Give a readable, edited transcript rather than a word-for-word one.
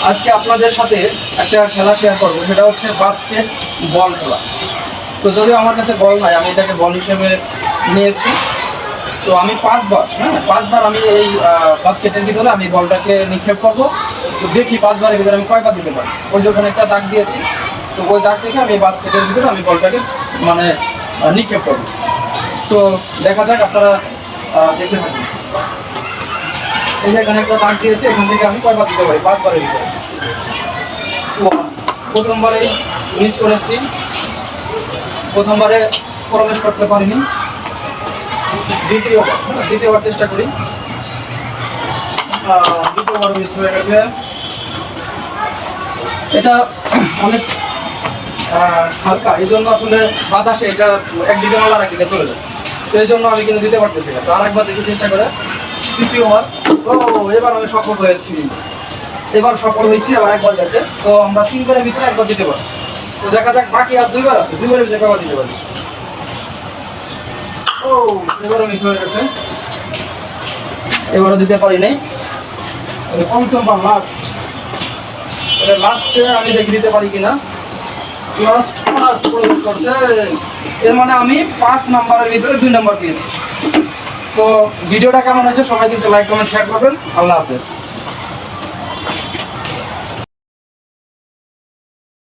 আজকে আপনাদের সাথে একটা খেলা শেয়ার করবো, সেটা হচ্ছে বাস্কেট বল খেলা। তো যদিও আমার কাছে বল নাই, আমি এটাকে বল হিসেবে নিয়েছি। তো আমি পাঁচবার আমি এই বাস্কেটের ভিতরে আমি বলটাকে নিক্ষেপ করবো। তো দেখি 5 বারের ভিতরে আমি কয়বার দিতে পারি। ওই যে ওখানে একটা দাগ দিয়েছি, তো ওই দাগ থেকে আমি বাস্কেটের ভিতরে আমি বলটাকে মানে নিক্ষেপ করবো। তো দেখা যাক, আপনারা দেখতে থাকুন। এই যে এখানে একটা দাগ দিয়েছে, এখান থেকে আমি কয়বার দিতে পারি, 5 বারের ভিতরে। প্রথমবারেই মিস করেছি, প্রথমবারে প্রবেশ করতে পারিনি। দ্বিতীয়বার চেষ্টা করি, দ্বিতীয়বার মিস হয়ে গেছে। এটা অনেক হালকা, এই জন্য আসলে বাতাসে এটা একদিকে মাল আর একদিকে চলে যায়। তো এই জন্য আমি কিন্তু দিতে পারতেছি না। তো আরেকবার দেখি চেষ্টা করে, তৃতীয়বার। ও, এবার আমি সফল হয়েছি, আবার একবার গেছে। তো আমরা 3 বারের ভিতরে একবার দিতে পারছি। তো দেখা যাক, বাকি আর 2 বার আছে, 2 বারের ভিতরে একবার দিতে পারি। ও, এবারও মিস হয়ে গেছে, এবারও দিতে পারি নাই। পঞ্চমবার লাস্টে আমি দেখে দিতে পারি কিনা। লাস্ট প্রবেশ করছে, এর মানে আমি 5 নাম্বারের ভিতরে 2 নাম্বার পেয়েছি। তো ভিডিওটা কেমন হয়েছে সবাই কিন্তু লাইক কমেন্ট শেয়ার করবেন। আল্লাহ হাফেজ।